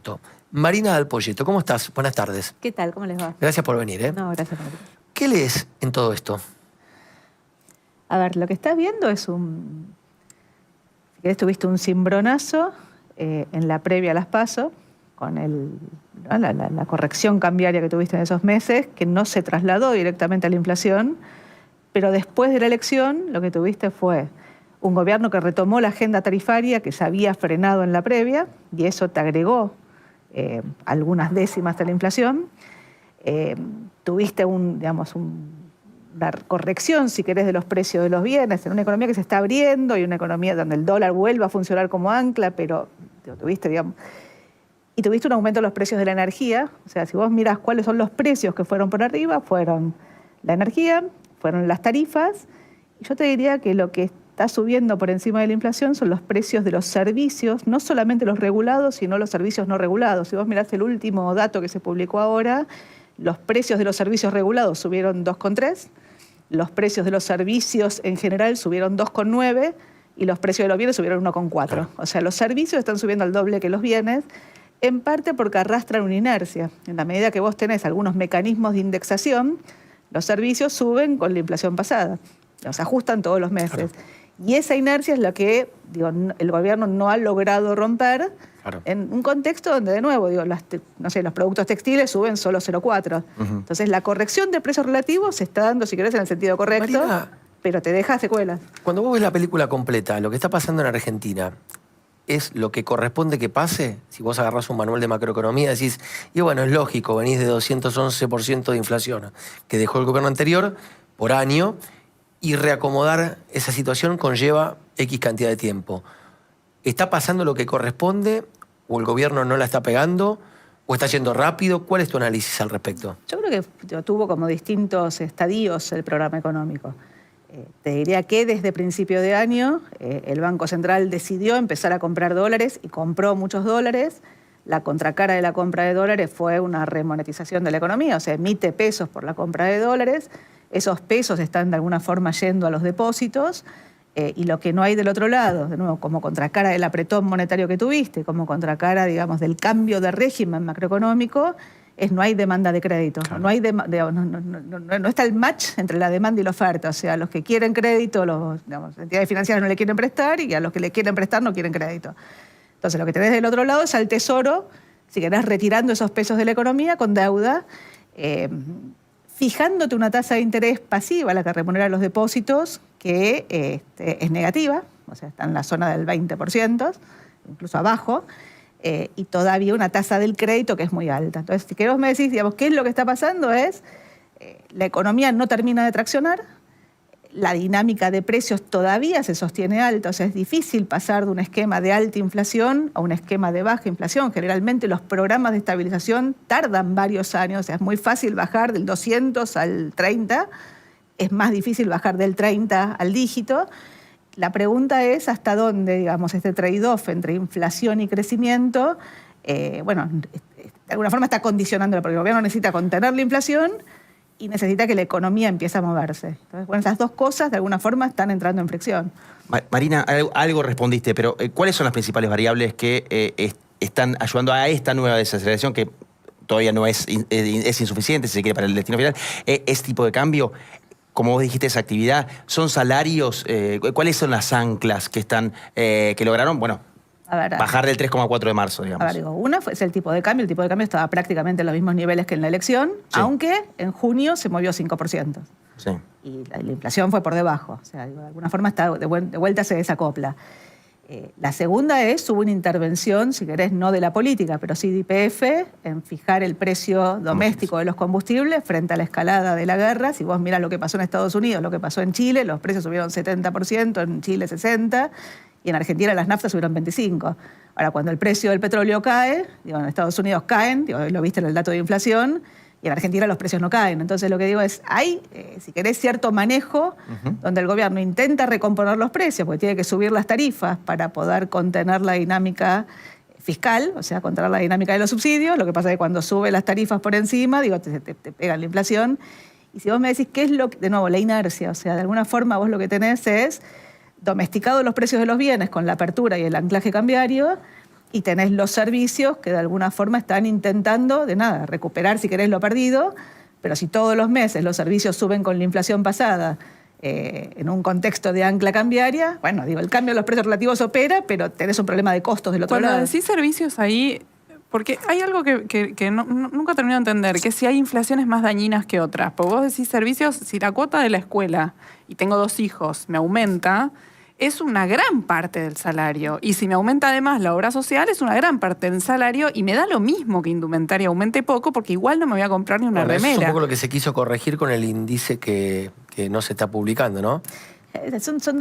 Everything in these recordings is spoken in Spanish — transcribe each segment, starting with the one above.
Perfecto. Marina Dal Poyetto, ¿cómo estás? Buenas tardes. ¿Qué tal? ¿Cómo les va? Gracias por venir. No, gracias. ¿Qué lees en todo esto? A ver, lo que estás viendo es un... Si querés, tuviste un cimbronazo en la previa a las PASO, con la corrección cambiaria que tuviste en esos meses, que no se trasladó directamente a la inflación, pero después de la elección lo que tuviste fue un gobierno que retomó la agenda tarifaria que se había frenado en la previa, y eso te agregó algunas décimas de la inflación. Tuviste una corrección, si querés, de los precios de los bienes en una economía que se está abriendo y una economía donde el dólar vuelve a funcionar como ancla, pero tuviste un aumento de los precios de la energía. O sea, si vos mirás cuáles son los precios que fueron por arriba, fueron la energía, fueron las tarifas, y yo te diría que lo que está subiendo por encima de la inflación son los precios de los servicios, no solamente los regulados, sino los servicios no regulados. Si vos mirás el último dato que se publicó ahora, los precios de los servicios regulados subieron 2,3%, los precios de los servicios en general subieron 2,9%, y los precios de los bienes subieron 1,4%. O sea, los servicios están subiendo al doble que los bienes, en parte porque arrastran una inercia. En la medida que vos tenés algunos mecanismos de indexación, los servicios suben con la inflación pasada, los ajustan todos los meses. Claro. Y esa inercia es la que el gobierno no ha logrado romper. Claro. En un contexto donde, de nuevo, los productos textiles suben solo 0,4%. Entonces, la corrección de precios relativos se está dando, si querés, en el sentido correcto, Marina, pero te deja secuelas. Cuando vos ves la película completa, lo que está pasando en Argentina, ¿es lo que corresponde que pase? Si vos agarrás un manual de macroeconomía, decís, y bueno, es lógico, venís de 211% de inflación que dejó el gobierno anterior por año, y reacomodar esa situación conlleva X cantidad de tiempo. ¿Está pasando lo que corresponde? ¿O el gobierno no la está pegando? ¿O está yendo rápido? ¿Cuál es tu análisis al respecto? Yo creo que tuvo como distintos estadios el programa económico. Te diría que desde principio de año el Banco Central decidió empezar a comprar dólares y compró muchos dólares. La contracara de la compra de dólares fue una remonetización de la economía, o sea, emite pesos por la compra de dólares. Esos pesos están de alguna forma yendo a los depósitos, y lo que no hay del otro lado, de nuevo, como contracara del apretón monetario que tuviste, como contracara, digamos, del cambio de régimen macroeconómico, no hay demanda de crédito. Claro. No está el match entre la demanda y la oferta. O sea, los que quieren crédito, las entidades financieras no le quieren prestar, y a los que le quieren prestar no quieren crédito. Entonces, lo que tenés del otro lado es al Tesoro, si querés, retirando esos pesos de la economía con deuda, fijándote una tasa de interés pasiva, la que remunera los depósitos, que es negativa, o sea, está en la zona del 20%, incluso abajo, y todavía una tasa del crédito que es muy alta. Entonces, si vos me decís, ¿qué es lo que está pasando? La economía no termina de traccionar, la dinámica de precios todavía se sostiene alta, o sea, es difícil pasar de un esquema de alta inflación a un esquema de baja inflación. Generalmente los programas de estabilización tardan varios años, o sea, es muy fácil bajar del 200 al 30, es más difícil bajar del 30 al dígito. La pregunta es hasta dónde, este trade-off entre inflación y crecimiento, de alguna forma está condicionándolo, porque el gobierno necesita contener la inflación y necesita que la economía empiece a moverse. Entonces, esas dos cosas de alguna forma están entrando en fricción. Marina, algo respondiste, pero ¿cuáles son las principales variables que están ayudando a esta nueva desaceleración que todavía no es insuficiente, si se quiere, para el destino final? ¿Este tipo de cambio? Como vos dijiste, esa actividad, ¿son salarios? ¿Cuáles son las anclas que lograron, bajar del 3,4 de marzo, digamos? Una es el tipo de cambio. El tipo de cambio estaba prácticamente en los mismos niveles que en la elección, sí, aunque en junio se movió 5%. Sí. Y la inflación fue por debajo. O sea, de alguna forma de vuelta se desacopla. La segunda hubo una intervención, si querés, no de la política, pero sí de YPF, en fijar el precio doméstico de los combustibles frente a la escalada de la guerra. Si vos mirás lo que pasó en Estados Unidos, lo que pasó en Chile, los precios subieron 70%, en Chile 60%, y en Argentina las naftas subieron 25%. Ahora, cuando el precio del petróleo cae, en Estados Unidos caen, lo viste en el dato de inflación, y en Argentina los precios no caen. Entonces, lo que digo es, hay, si querés, cierto manejo donde el gobierno intenta recomponer los precios, porque tiene que subir las tarifas para poder contener la dinámica fiscal, o sea, controlar la dinámica de los subsidios. Lo que pasa es que cuando sube las tarifas por encima, te pega la inflación. Y si vos me decís qué es de nuevo, la inercia, o sea, de alguna forma vos lo que tenés es domesticado los precios de los bienes con la apertura y el anclaje cambiario, y tenés los servicios que de alguna forma están intentando, recuperar, si querés, lo perdido, pero si todos los meses los servicios suben con la inflación pasada, en un contexto de ancla cambiaria, bueno, digo, el cambio de los precios relativos opera, pero tenés un problema de costos del otro lado. Cuando decís servicios ahí, porque hay algo que nunca termino de entender, que si hay inflaciones más dañinas que otras. Porque vos decís servicios, si la cuota de la escuela, y tengo 2 hijos, me aumenta, es una gran parte del salario. Y si me aumenta además la obra social, es una gran parte del salario y me da lo mismo que indumentaria aumente poco, porque igual no me voy a comprar ni una remera. Eso es un poco lo que se quiso corregir con el índice que no se está publicando, ¿no? Son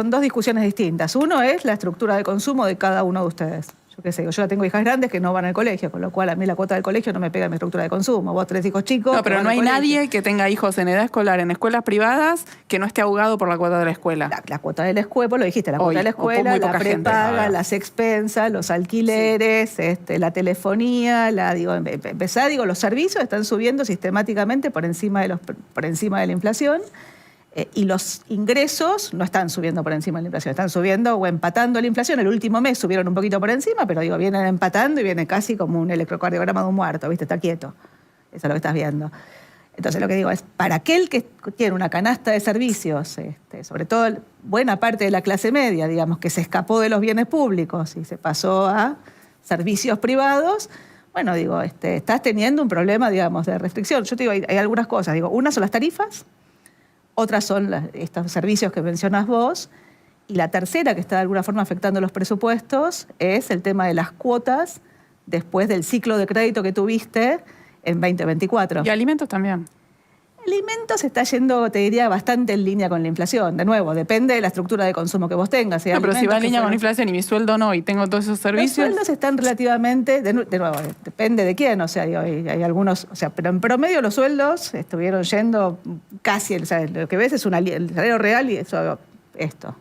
dos discusiones distintas. Uno es la estructura de consumo de cada uno de ustedes. Yo qué sé, yo ya tengo hijas grandes que no van al colegio, con lo cual a mí la cuota del colegio no me pega en mi estructura de consumo. Vos tenés hijos chicos. No, pero no hay nadie que tenga hijos en edad escolar en escuelas privadas que no esté ahogado por la cuota de la escuela. La cuota de la escuela, vos lo dijiste, la cuota de la escuela, la prepaga, las expensas, los alquileres, la telefonía, los servicios están subiendo sistemáticamente por encima de la inflación. Y los ingresos no están subiendo por encima de la inflación, están subiendo o empatando la inflación. El último mes subieron un poquito por encima, pero vienen empatando y viene casi como un electrocardiograma de un muerto, ¿viste? Está quieto. Eso es lo que estás viendo. Entonces lo que digo es, para aquel que tiene una canasta de servicios, sobre todo buena parte de la clase media, digamos, que se escapó de los bienes públicos y se pasó a servicios privados, bueno, estás teniendo un problema, digamos, de restricción. Yo te digo, hay algunas cosas. Una son las tarifas, otras son estos servicios que mencionas vos, y la tercera que está de alguna forma afectando los presupuestos es el tema de las cuotas después del ciclo de crédito que tuviste en 2024. Y alimentos también. Alimentos está yendo, te diría, bastante en línea con la inflación. De nuevo, depende de la estructura de consumo que vos tengas. No, pero si va en línea con la inflación y mi sueldo no, y tengo todos esos servicios... Los sueldos están relativamente, de nuevo, depende de quién, hay algunos, pero en promedio los sueldos estuvieron yendo casi, lo que ves es el salario real y esto.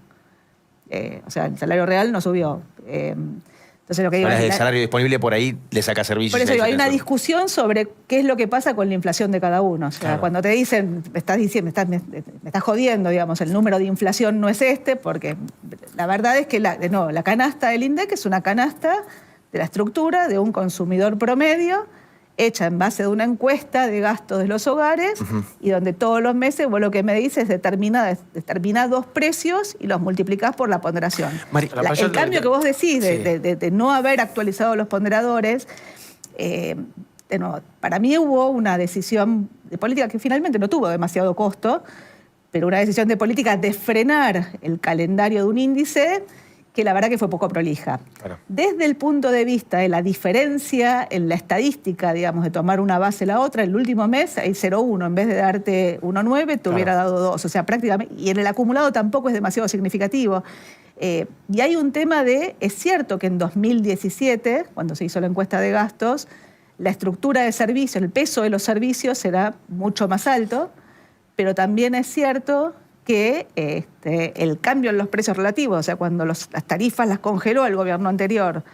El salario real no subió. Entonces lo que digo el salario disponible por ahí le saca servicios. Por eso digo, hay una discusión sobre qué es lo que pasa con la inflación de cada uno. Claro. Cuando te dicen, me estás jodiendo, digamos, el número de inflación no es porque la verdad es que la canasta del INDEC es una canasta de la estructura de un consumidor promedio hecha en base de una encuesta de gastos de los hogares y donde todos los meses vos lo que me dices es determinás 2 precios y los multiplicás por la ponderación. El cambio que vos decís de no haber actualizado los ponderadores, para mí hubo una decisión de política que finalmente no tuvo demasiado costo, pero una decisión de política de frenar el calendario de un índice que la verdad que fue poco prolija. Claro. Desde el punto de vista de la diferencia en la estadística, digamos, de tomar una base a la otra, el último mes hay 0,1, en vez de darte 1,9 te hubiera dado 2, o sea, prácticamente, y en el acumulado tampoco es demasiado significativo. Y hay un tema es cierto que en 2017, cuando se hizo la encuesta de gastos, la estructura de servicios, el peso de los servicios será mucho más alto, pero también es cierto que el cambio en los precios relativos, o sea, cuando las tarifas las congeló el gobierno anterior,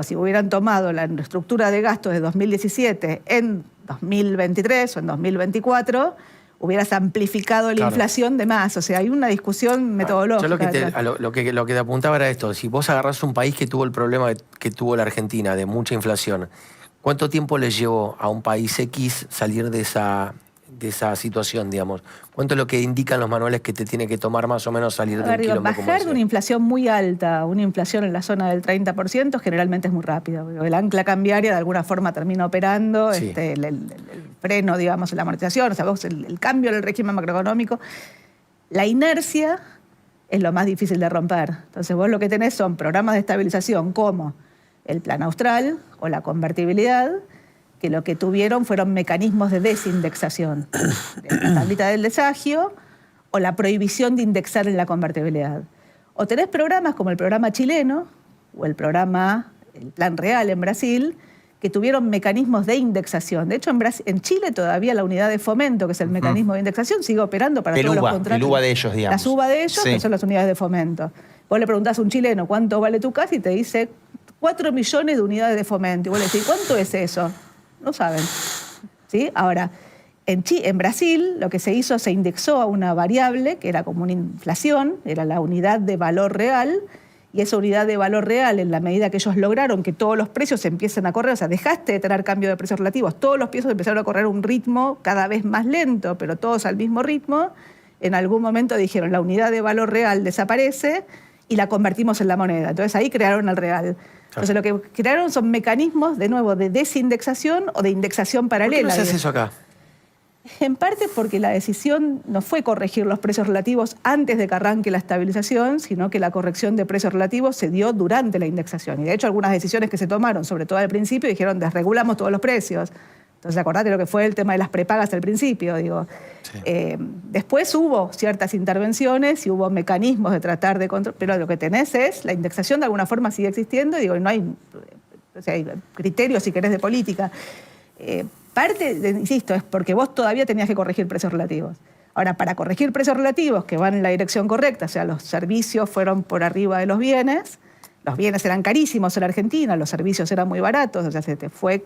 si hubieran tomado la estructura de gastos de 2017 en 2023 o en 2024, hubieras amplificado la inflación de más. O sea, hay una discusión metodológica. Yo lo que te apuntaba era esto. Si vos agarrás un país que tuvo el problema que tuvo la Argentina, de mucha inflación, ¿cuánto tiempo le llevó a un país X salir de esa situación, digamos? ¿Cuánto es lo que indican los manuales que te tiene que tomar más o menos salir de un quilombo como ese? Bajar de una inflación muy alta, una inflación en la zona del 30%, generalmente es muy rápido. El ancla cambiaria de alguna forma termina operando, Sí. El freno, digamos, la amortización, o sea, el cambio en el régimen macroeconómico. La inercia es lo más difícil de romper. Entonces vos lo que tenés son programas de estabilización como el Plan Austral o la convertibilidad, que lo que tuvieron fueron mecanismos de desindexación, de la tablita del desagio o la prohibición de indexar en la convertibilidad. O tenés programas como el programa chileno o el Plan Real en Brasil, que tuvieron mecanismos de indexación. De hecho, en Chile todavía la unidad de fomento, que es el mecanismo de indexación, sigue operando para todos los contratos. El UVA de ellos, digamos. Las UVA de ellos, Sí. que son las unidades de fomento. Vos le preguntás a un chileno cuánto vale tu casa y te dice 4 millones de unidades de fomento. Y vos le decís, ¿cuánto es eso? No saben. ¿Sí? Ahora, en Brasil lo que se hizo, se indexó a una variable que era como una inflación, era la unidad de valor real, y esa unidad de valor real, en la medida que ellos lograron que todos los precios empiecen a correr, o sea, dejaste de tener cambio de precios relativos, todos los precios empezaron a correr a un ritmo cada vez más lento, pero todos al mismo ritmo, en algún momento dijeron, la unidad de valor real desaparece y la convertimos en la moneda. Entonces ahí crearon el real. Entonces lo que crearon son mecanismos, de nuevo, de desindexación o de indexación paralela. ¿Por qué no se hace eso acá? En parte porque la decisión no fue corregir los precios relativos antes de que arranque la estabilización, sino que la corrección de precios relativos se dio durante la indexación. Y de hecho algunas decisiones que se tomaron, sobre todo al principio, dijeron desregulamos todos los precios. Entonces acordate lo que fue el tema de las prepagas al principio. Digo. Sí. Después hubo ciertas intervenciones y hubo mecanismos de tratar de control, pero lo que tenés es, la indexación de alguna forma sigue existiendo, y digo, no hay, o sea, hay criterios, si querés, de política. Insisto, es porque vos todavía tenías que corregir precios relativos. Ahora, para corregir precios relativos que van en la dirección correcta, o sea, los servicios fueron por arriba de los bienes eran carísimos en Argentina, los servicios eran muy baratos, o sea, se te fue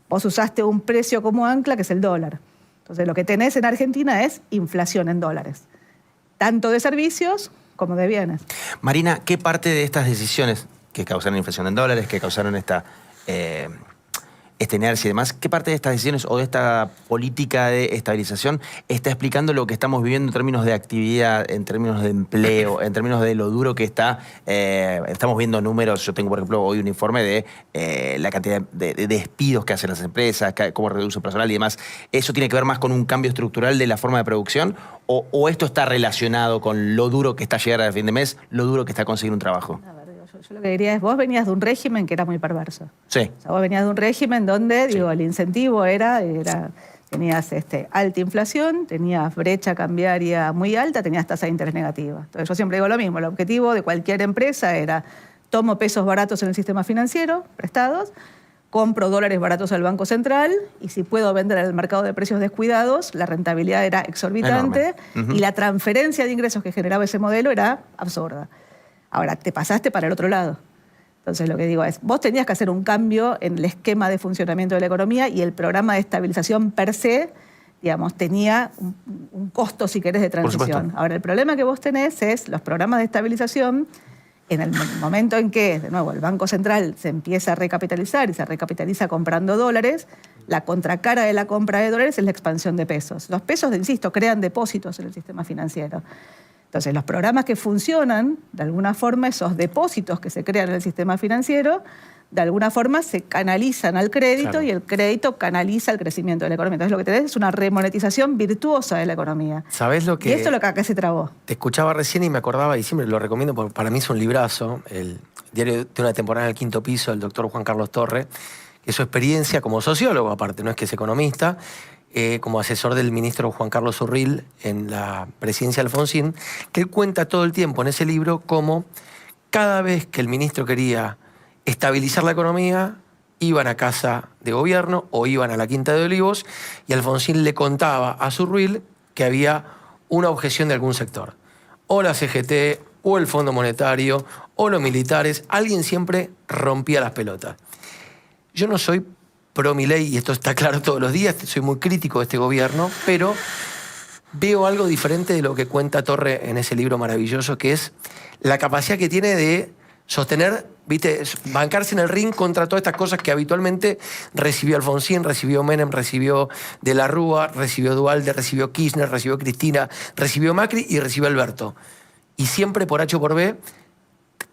vos usaste un precio como ancla, que es el dólar. Entonces, lo que tenés en Argentina es inflación en dólares, tanto de servicios como de bienes. Marina, ¿qué parte de estas decisiones que causaron inflación en dólares, que causaron esta inercia y demás, qué parte de estas decisiones o de esta política de estabilización está explicando lo que estamos viviendo en términos de actividad, en términos de empleo, en términos de lo duro que está? Estamos viendo números, yo tengo por ejemplo hoy un informe de la cantidad de despidos que hacen las empresas, cómo reduce personal y demás. ¿Eso tiene que ver más con un cambio estructural de la forma de producción o esto está relacionado con lo duro que está llegar a fin de mes, lo duro que está conseguir un trabajo? Yo lo que diría es, vos venías de un régimen que era muy perverso. Sí. O sea, vos venías de un régimen donde, digo, el incentivo era tenías alta inflación, tenías brecha cambiaria muy alta, tenías tasa de interés negativa. Entonces yo siempre digo lo mismo, el objetivo de cualquier empresa era, tomo pesos baratos en el sistema financiero, prestados, compro dólares baratos al Banco Central y si puedo vender en el mercado de precios descuidados, la rentabilidad era exorbitante y la transferencia de ingresos que generaba ese modelo era absurda. Ahora, te pasaste para el otro lado. Entonces, lo que digo es, vos tenías que hacer un cambio en el esquema de funcionamiento de la economía y el programa de estabilización per se, digamos, tenía un costo, si querés, de transición. Ahora, el problema que vos tenés es los programas de estabilización, en el momento en que, de nuevo, el Banco Central se empieza a recapitalizar y se recapitaliza comprando dólares, la contracara de la compra de dólares es la expansión de pesos. Los pesos, insisto, crean depósitos en el sistema financiero. Entonces, los programas que funcionan, de alguna forma, esos depósitos que se crean en el sistema financiero, de alguna forma se canalizan al crédito, claro, y el crédito canaliza el crecimiento de la economía. Entonces, lo que tenés es una remonetización virtuosa de la economía. ¿Sabés lo que...? Y esto es lo que acá se trabó. Te escuchaba recién y me acordaba, y siempre lo recomiendo porque para mí es un librazo, el diario de una temporada en el quinto piso del doctor Juan Carlos Torre, que su experiencia como sociólogo, aparte, no es que es economista, como asesor del ministro Juan Carlos Urril en la presidencia de Alfonsín, que él cuenta todo el tiempo en ese libro cómo cada vez que el ministro quería estabilizar la economía, iban a casa de gobierno o iban a la Quinta de Olivos y Alfonsín le contaba a Urril que había una objeción de algún sector. O la CGT, o el Fondo Monetario, o los militares. Alguien siempre rompía las pelotas. Yo no soy pro Milei, y esto está claro todos los días, soy muy crítico de este gobierno, pero veo algo diferente de lo que cuenta Torre en ese libro maravilloso, que es la capacidad que tiene de sostener, ¿viste?, bancarse en el ring contra todas estas cosas que habitualmente recibió Alfonsín, recibió Menem, recibió De la Rúa, recibió Duhalde, recibió Kirchner, recibió Cristina, recibió Macri y recibió Alberto. Y siempre por H o por B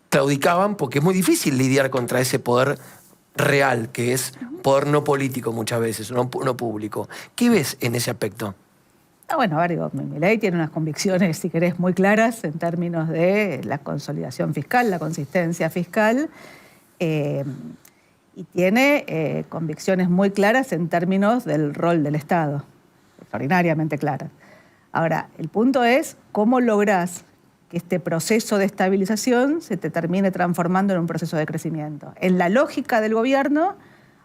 claudicaban porque es muy difícil lidiar contra ese poder real, que es poder no político muchas veces, no público. ¿Qué ves en ese aspecto? Bueno, a ver, digo, Milei tiene unas convicciones, si querés, muy claras en términos de la consolidación fiscal, la consistencia fiscal, y tiene convicciones muy claras en términos del rol del Estado, extraordinariamente claras. Ahora, el punto es cómo lográs que este proceso de estabilización se te termine transformando en un proceso de crecimiento. En la lógica del gobierno,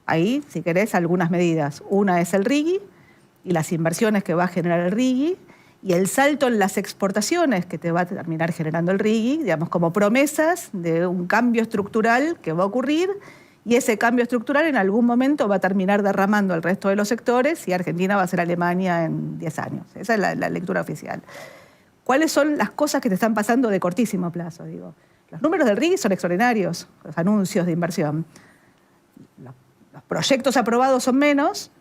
ahí, si querés, algunas medidas. Una es el RIGI y las inversiones que va a generar el RIGI y el salto en las exportaciones que te va a terminar generando el RIGI, digamos, como promesas de un cambio estructural que va a ocurrir, y ese cambio estructural en algún momento va a terminar derramando al resto de los sectores y Argentina va a ser Alemania en 10 años. Esa es la lectura oficial. ¿Cuáles son las cosas que te están pasando de cortísimo plazo? Digo, Los números del RIGI son extraordinarios, los anuncios de inversión. Los proyectos aprobados son menos,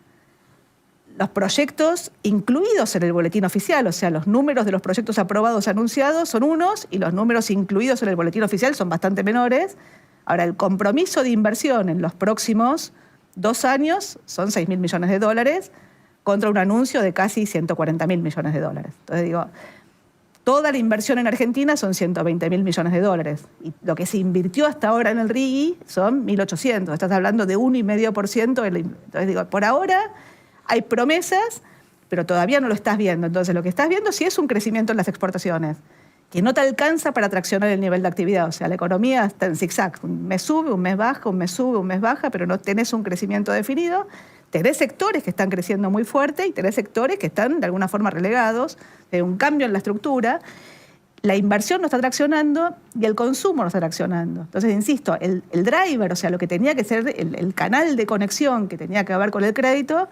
los proyectos incluidos en el boletín oficial, o sea, los números de los proyectos aprobados anunciados son unos y los números incluidos en el boletín oficial son bastante menores. Ahora, el compromiso de inversión en los próximos 2 años son 6.000 millones de dólares contra un anuncio de casi 140.000 millones de dólares. Entonces digo, toda la inversión en Argentina son 120.000 millones de dólares. Y lo que se invirtió hasta ahora en el RIGI son 1.800. Estás hablando de 1,5%. Entonces digo, por ahora hay promesas, pero todavía no lo estás viendo. Entonces lo que estás viendo sí es un crecimiento en las exportaciones, que no te alcanza para traccionar el nivel de actividad. O sea, la economía está en zigzag. Un mes sube, un mes baja, un mes sube, un mes baja, pero no tenés un crecimiento definido. Tenés sectores que están creciendo muy fuerte y tenés sectores que están de alguna forma relegados, de un cambio en la estructura. La inversión no está traccionando y el consumo no está traccionando. Entonces, insisto, el driver, o sea, lo que tenía que ser el canal de conexión que tenía que ver con el crédito,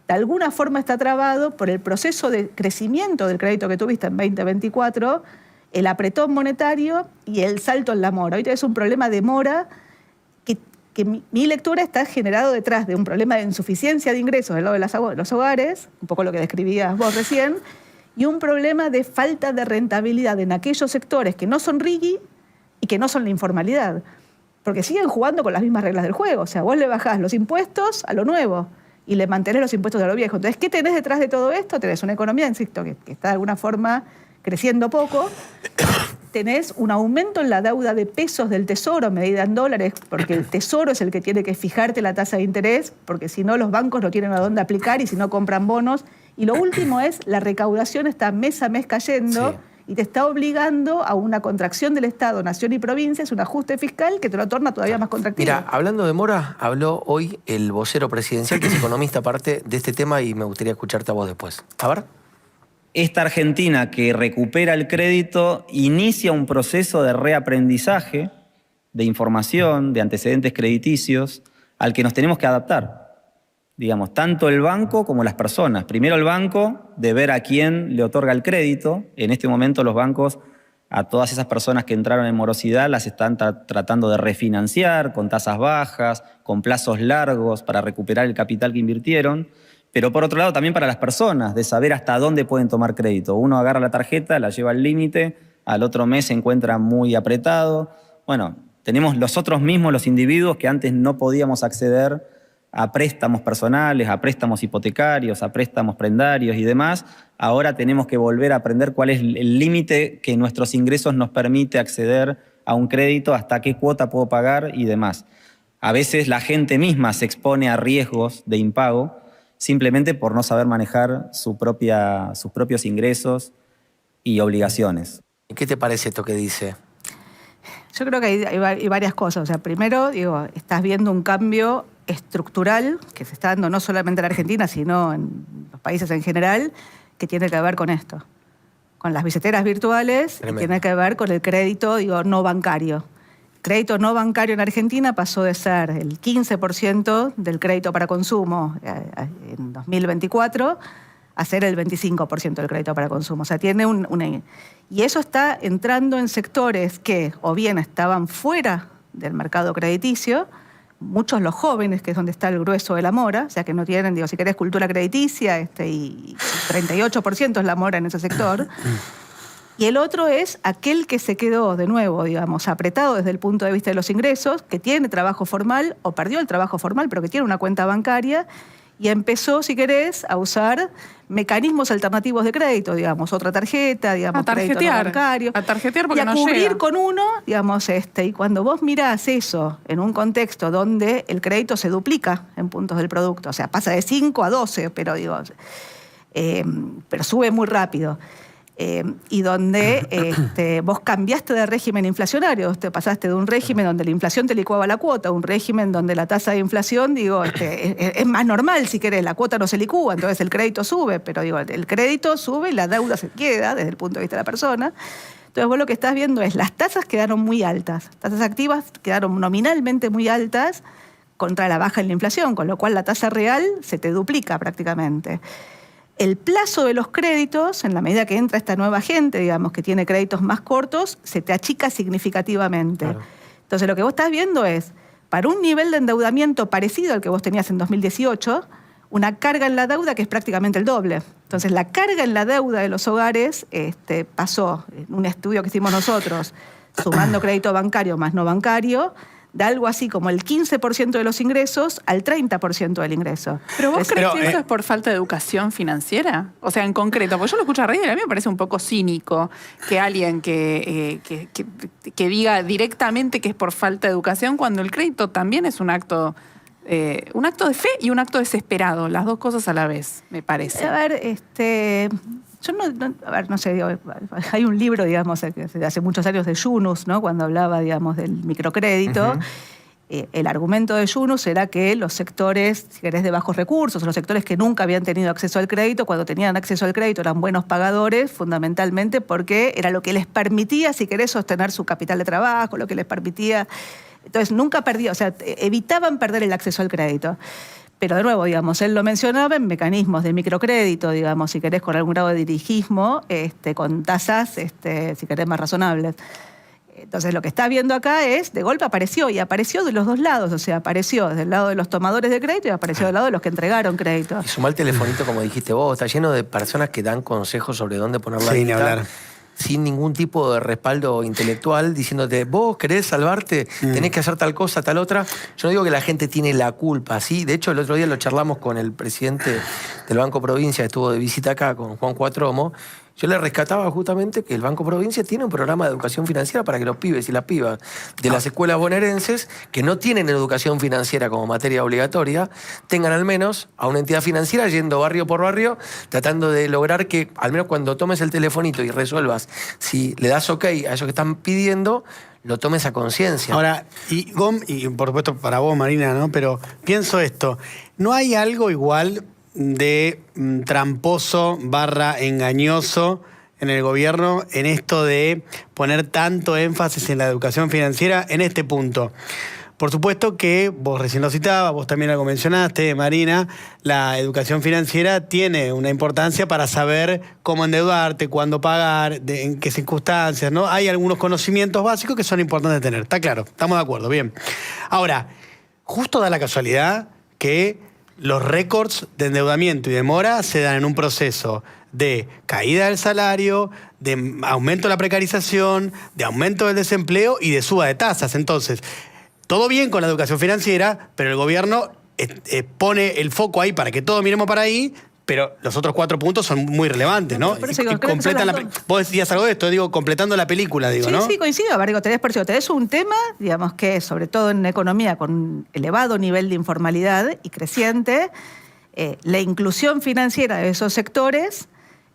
de alguna forma está trabado por el proceso de crecimiento del crédito que tuviste en 2024, el apretón monetario y el salto en la mora. Hoy tenés un problema de mora que mi lectura está generado detrás de un problema de insuficiencia de ingresos del lado de los hogares, un poco lo que describías vos recién, y un problema de falta de rentabilidad en aquellos sectores que no son RIGI y que no son la informalidad. Porque siguen jugando con las mismas reglas del juego. O sea, vos le bajás los impuestos a lo nuevo y le mantenés los impuestos a lo viejo. Entonces, ¿qué tenés detrás de todo esto? Tenés una economía, insisto, que está de alguna forma creciendo poco. Tenés un aumento en la deuda de pesos del Tesoro, medida en dólares, porque el Tesoro es el que tiene que fijarte la tasa de interés, porque si no los bancos no tienen a dónde aplicar y si no compran bonos. Y lo último es, la recaudación está mes a mes cayendo, sí, y te está obligando a una contracción del Estado, nación y provincia, es un ajuste fiscal que te lo torna todavía más contractivo. Mira, hablando de mora, habló hoy el vocero presidencial, que es economista aparte de este tema, y me gustaría escucharte a vos después. A ver. Esta Argentina que recupera el crédito inicia un proceso de reaprendizaje, de información, de antecedentes crediticios, al que nos tenemos que adaptar. Digamos, tanto el banco como las personas. Primero el banco, de ver a quién le otorga el crédito. En este momento los bancos, a todas esas personas que entraron en morosidad, las están tratando de refinanciar con tasas bajas, con plazos largos para recuperar el capital que invirtieron. Pero por otro lado también para las personas, de saber hasta dónde pueden tomar crédito. Uno agarra la tarjeta, la lleva al límite, al otro mes se encuentra muy apretado. Bueno, tenemos nosotros mismos, los individuos, que antes no podíamos acceder a préstamos personales, a préstamos hipotecarios, a préstamos prendarios y demás. Ahora tenemos que volver a aprender cuál es el límite que nuestros ingresos nos permite acceder a un crédito, hasta qué cuota puedo pagar y demás. A veces la gente misma se expone a riesgos de impago simplemente por no saber manejar sus propios ingresos y obligaciones. ¿Qué te parece esto que dice? Yo creo que hay varias cosas. O sea, primero, digo, estás viendo un cambio estructural que se está dando no solamente en la Argentina, sino en los países en general, que tiene que ver con esto, con las billeteras virtuales. Tremendo. Y tiene que ver con el crédito, digo, no bancario. Crédito no bancario en Argentina pasó de ser el 15% del crédito para consumo en 2024 a ser el 25% del crédito para consumo. O sea, tiene y eso está entrando en sectores que o bien estaban fuera del mercado crediticio, muchos los jóvenes, que es donde está el grueso de la mora, o sea, que no tienen, digo, si querés cultura crediticia, y 38% es la mora en ese sector. Y el otro es aquel que se quedó, de nuevo, digamos, apretado desde el punto de vista de los ingresos, que tiene trabajo formal o perdió el trabajo formal, pero que tiene una cuenta bancaria y empezó, si querés, a usar mecanismos alternativos de crédito, digamos, otra tarjeta, digamos, crédito no bancario. A tarjetear porque y a no cubrir llega. con uno, digamos, y cuando vos mirás eso en un contexto donde el crédito se duplica en puntos del producto, o sea, pasa de 5 a 12, pero digo, pero sube muy rápido. Y donde vos cambiaste de régimen inflacionario, te pasaste de un régimen donde la inflación te licuaba la cuota a un régimen donde la tasa de inflación, digo, es más normal, si querés, la cuota no se licúa, entonces el crédito sube, pero digo, el crédito sube y la deuda se queda desde el punto de vista de la persona. Entonces vos lo que estás viendo es las tasas quedaron muy altas, tasas activas quedaron nominalmente muy altas contra la baja en la inflación, con lo cual la tasa real se te duplica prácticamente. El plazo de los créditos, en la medida que entra esta nueva gente, digamos, que tiene créditos más cortos, se te achica significativamente. Claro. Entonces, lo que vos estás viendo es, para un nivel de endeudamiento parecido al que vos tenías en 2018, una carga en la deuda que es prácticamente el doble. Entonces, la carga en la deuda de los hogares pasó, en un estudio que hicimos nosotros, sumando crédito bancario más no bancario, de algo así como el 15% de los ingresos al 30% del ingreso. ¿Pero vos crees Pero, que eso es por falta de educación financiera? O sea, en concreto, porque yo lo escucho a Reiner y a mí me parece un poco cínico que alguien que diga directamente que es por falta de educación cuando el crédito también es un acto de fe y un acto desesperado, las dos cosas a la vez, me parece. A ver, yo no sé, digo, hay un libro, digamos, de hace muchos años de Yunus, ¿no? Cuando hablaba, digamos, del microcrédito. El argumento de Yunus era que los sectores, si querés, de bajos recursos, los sectores que nunca habían tenido acceso al crédito, cuando tenían acceso al crédito eran buenos pagadores, fundamentalmente porque era lo que les permitía, si querés, sostener su capital de trabajo, lo que les permitía. Entonces, nunca perdían, o sea, evitaban perder el acceso al crédito. Pero de nuevo, digamos, él lo mencionaba en mecanismos de microcrédito, digamos, si querés, con algún grado de dirigismo, con tasas, si querés, más razonables. Entonces, lo que está viendo acá es, de golpe apareció, y apareció de los dos lados, o sea, apareció del lado de los tomadores de crédito y apareció del lado de los que entregaron crédito. Y sumá el telefonito, como dijiste vos, está lleno de personas que dan consejos sobre dónde poner la Sí, ni guita, hablar. sin ningún tipo de respaldo intelectual, diciéndote, vos querés salvarte, tenés que hacer tal cosa, tal otra. Yo no digo que la gente tiene la culpa, ¿sí? De hecho, el otro día lo charlamos con el presidente del Banco Provincia, que estuvo de visita acá, con Juan Cuatromo. Yo le rescataba justamente que el Banco Provincia tiene un programa de educación financiera para que los pibes y las pibas de las escuelas bonaerenses, que no tienen educación financiera como materia obligatoria, tengan al menos a una entidad financiera yendo barrio por barrio, tratando de lograr que, al menos cuando tomes el telefonito y resuelvas, si le das ok a eso que están pidiendo, lo tomes a conciencia. Ahora, y por supuesto para vos, Marina, ¿no? Pero pienso esto, ¿no hay algo igual de tramposo / engañoso en el gobierno en esto de poner tanto énfasis en la educación financiera en este punto? Por supuesto que vos recién lo citabas, vos también lo mencionaste, Marina, la educación financiera tiene una importancia para saber cómo endeudarte, cuándo pagar, en qué circunstancias, ¿no? Hay algunos conocimientos básicos que son importantes de tener, está claro, estamos de acuerdo, bien. Ahora, justo da la casualidad que los récords de endeudamiento y de mora se dan en un proceso de caída del salario, de aumento de la precarización, de aumento del desempleo y de suba de tasas. Entonces, todo bien con la educación financiera, pero el gobierno pone el foco ahí para que todos miremos para ahí, pero los otros 4 puntos son muy relevantes, ¿no? Por eso digo, Y completan vos decías algo de esto, digo, completando la película, digo, Sí, ¿no? sí, coincido. A ver, digo, tenés un tema, digamos, que sobre todo en economía con un elevado nivel de informalidad y creciente, la inclusión financiera de esos sectores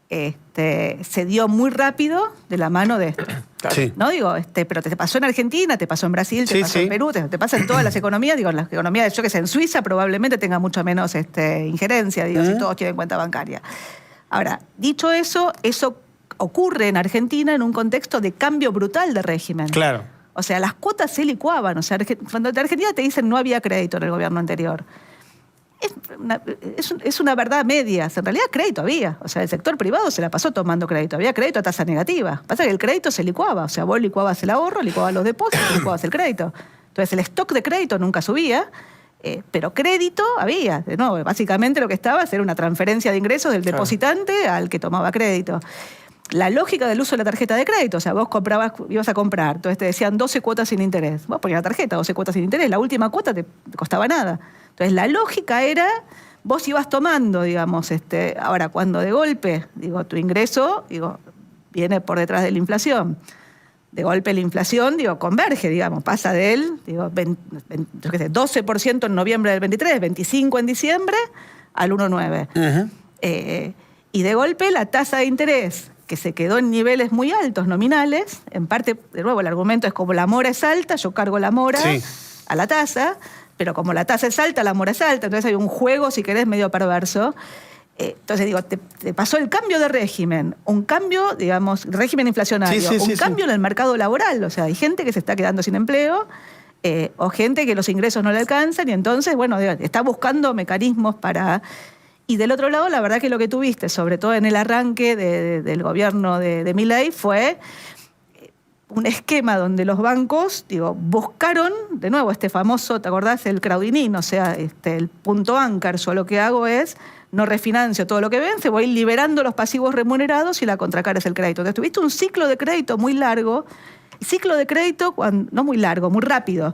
se dio muy rápido de la mano de esto. Sí. ¿No? Digo, pero te pasó en Argentina, te pasó en Brasil, te Sí, pasó sí. en Perú, te pasa en todas las economías. Digo, en las economías, yo que sé, en Suiza probablemente tenga mucho menos injerencia, digo, si todos tienen cuenta bancaria. Ahora, dicho eso ocurre en Argentina en un contexto de cambio brutal de régimen. Claro. O sea, las cuotas se licuaban. O sea, cuando en Argentina te dicen no había crédito en el gobierno anterior. Es una verdad media. En realidad crédito había. O sea, el sector privado se la pasó tomando crédito. Había crédito a tasa negativa. Pasa que el crédito se licuaba. O sea, vos licuabas el ahorro, licuabas los depósitos, licuabas el crédito. Entonces el stock de crédito nunca subía, pero crédito había. De nuevo, básicamente lo que estaba era una transferencia de ingresos del depositante al que tomaba crédito. La lógica del uso de la tarjeta de crédito, o sea, vos ibas a comprar, entonces te decían 12 cuotas sin interés. Vos ponías la tarjeta, 12 cuotas sin interés, la última cuota te costaba nada. Entonces la lógica era, vos ibas tomando, digamos, ahora cuando de golpe, digo, tu ingreso, digo, viene por detrás de la inflación. De golpe la inflación, digo, converge, digamos, pasa de él, digo, 12% en noviembre del 23, 25% en diciembre, al 1,9%. Y de golpe la tasa de interés, que se quedó en niveles muy altos nominales, en parte, de nuevo, el argumento es como la mora es alta, yo cargo la mora a la tasa, pero como la tasa es alta, la mora es alta, entonces hay un juego, si querés, medio perverso. Entonces digo, te pasó el cambio de régimen, un cambio, digamos, régimen inflacionario, un cambio en el mercado laboral, o sea, hay gente que se está quedando sin empleo, o gente que los ingresos no le alcanzan, y entonces, bueno, está buscando mecanismos para... Y del otro lado, la verdad que lo que tuviste, sobre todo en el arranque del gobierno de Milei, fue un esquema donde los bancos, buscaron, de nuevo, este famoso, ¿te acordás? El crowding, o sea, el punto anchor. Yo lo que hago es, no refinancio todo lo que vence, voy liberando los pasivos remunerados y la contracara es el crédito. Entonces tuviste un ciclo de crédito muy largo. Ciclo de crédito, no muy largo, muy rápido.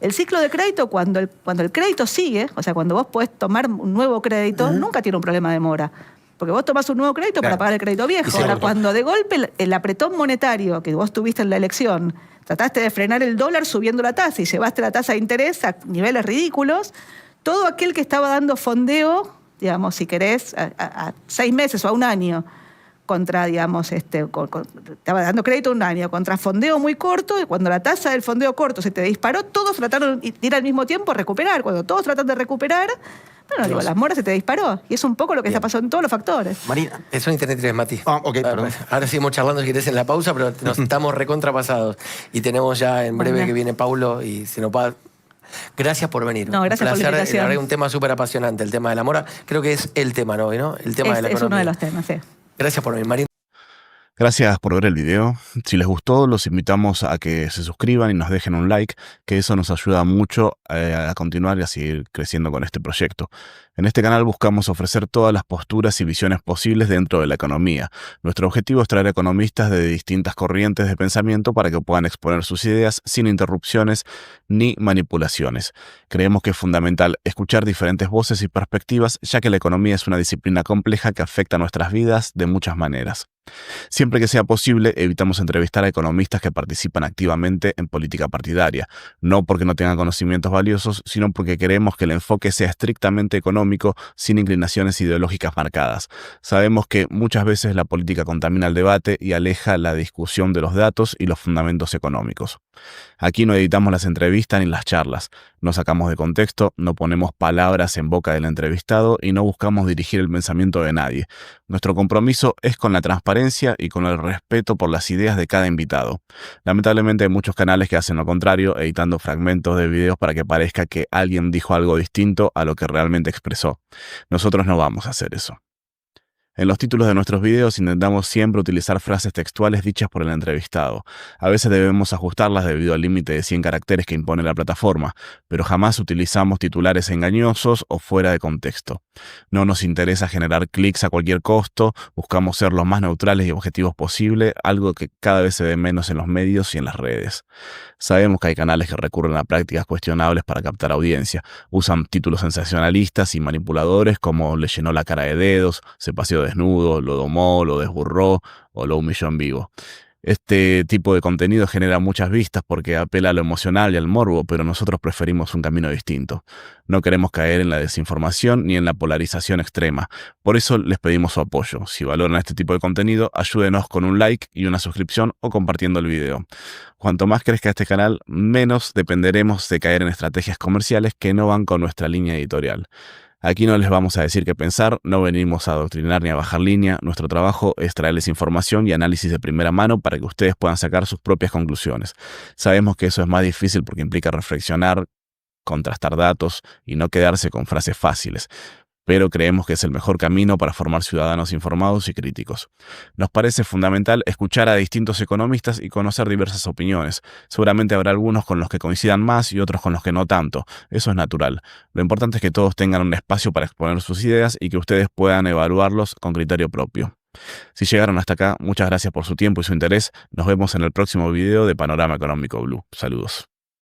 El ciclo de crédito, cuando el crédito sigue, o sea, cuando vos podés tomar un nuevo crédito, nunca tiene un problema de mora. Porque vos tomás un nuevo crédito para pagar el crédito viejo. Ahora, cuando de golpe el apretón monetario que vos tuviste en la elección, trataste de frenar el dólar subiendo la tasa y llevaste la tasa de interés a niveles ridículos, todo aquel que estaba dando fondeo, digamos, si querés, a 6 meses o a un año, contra, digamos, estaba dando crédito un año, contra fondeo muy corto, y cuando la tasa del fondeo corto se te disparó, todos trataron de ir al mismo tiempo a recuperar. Cuando todos tratan de recuperar, las moras se te disparó. Y es un poco lo que está pasando en todos los factores. Marina. Eso en Internet 3, Mati. Ok, perdón. Ahora seguimos charlando si querés en la pausa, pero nos estamos recontrapasados. Y tenemos ya en breve que viene Paulo y se nos va. Gracias por venir. No, gracias por la invitación. La verdad, un tema súper apasionante, el tema de la mora. Creo que es el tema, ¿no? El tema de la economía. Es uno de los temas, sí. Gracias por venir, Marina. Gracias por ver el video. Si les gustó, los invitamos a que se suscriban y nos dejen un like, que eso nos ayuda mucho a continuar y a seguir creciendo con este proyecto. En este canal buscamos ofrecer todas las posturas y visiones posibles dentro de la economía. Nuestro objetivo es traer economistas de distintas corrientes de pensamiento para que puedan exponer sus ideas sin interrupciones ni manipulaciones. Creemos que es fundamental escuchar diferentes voces y perspectivas, ya que la economía es una disciplina compleja que afecta a nuestras vidas de muchas maneras. Siempre que sea posible, evitamos entrevistar a economistas que participan activamente en política partidaria, no porque no tengan conocimientos valiosos, sino porque queremos que el enfoque sea estrictamente económico, sin inclinaciones ideológicas marcadas. Sabemos que muchas veces la política contamina el debate y aleja la discusión de los datos y los fundamentos económicos. Aquí no editamos las entrevistas ni las charlas, no sacamos de contexto, no ponemos palabras en boca del entrevistado y no buscamos dirigir el pensamiento de nadie. Nuestro compromiso es con la transparencia y con el respeto por las ideas de cada invitado. Lamentablemente hay muchos canales que hacen lo contrario, editando fragmentos de videos para que parezca que alguien dijo algo distinto a lo que realmente expresó. Nosotros no vamos a hacer eso. En los títulos de nuestros videos intentamos siempre utilizar frases textuales dichas por el entrevistado. A veces debemos ajustarlas debido al límite de 100 caracteres que impone la plataforma, pero jamás utilizamos titulares engañosos o fuera de contexto. No nos interesa generar clics a cualquier costo, buscamos ser lo más neutrales y objetivos posible, algo que cada vez se ve menos en los medios y en las redes. Sabemos que hay canales que recurren a prácticas cuestionables para captar audiencia. Usan títulos sensacionalistas y manipuladores como le llenó la cara de dedos, se paseó desnudo, lo domó, lo desburró o lo humilló en vivo. Este tipo de contenido genera muchas vistas porque apela a lo emocional y al morbo, pero nosotros preferimos un camino distinto. No queremos caer en la desinformación ni en la polarización extrema. Por eso les pedimos su apoyo. Si valoran este tipo de contenido, ayúdenos con un like y una suscripción o compartiendo el video. Cuanto más crezca este canal, menos dependeremos de caer en estrategias comerciales que no van con nuestra línea editorial. Aquí no les vamos a decir qué pensar, no venimos a adoctrinar ni a bajar línea. Nuestro trabajo es traerles información y análisis de primera mano para que ustedes puedan sacar sus propias conclusiones. Sabemos que eso es más difícil porque implica reflexionar, contrastar datos y no quedarse con frases fáciles. Pero creemos que es el mejor camino para formar ciudadanos informados y críticos. Nos parece fundamental escuchar a distintos economistas y conocer diversas opiniones. Seguramente habrá algunos con los que coincidan más y otros con los que no tanto. Eso es natural. Lo importante es que todos tengan un espacio para exponer sus ideas y que ustedes puedan evaluarlos con criterio propio. Si llegaron hasta acá, muchas gracias por su tiempo y su interés. Nos vemos en el próximo video de Panorama Económico Blue. Saludos.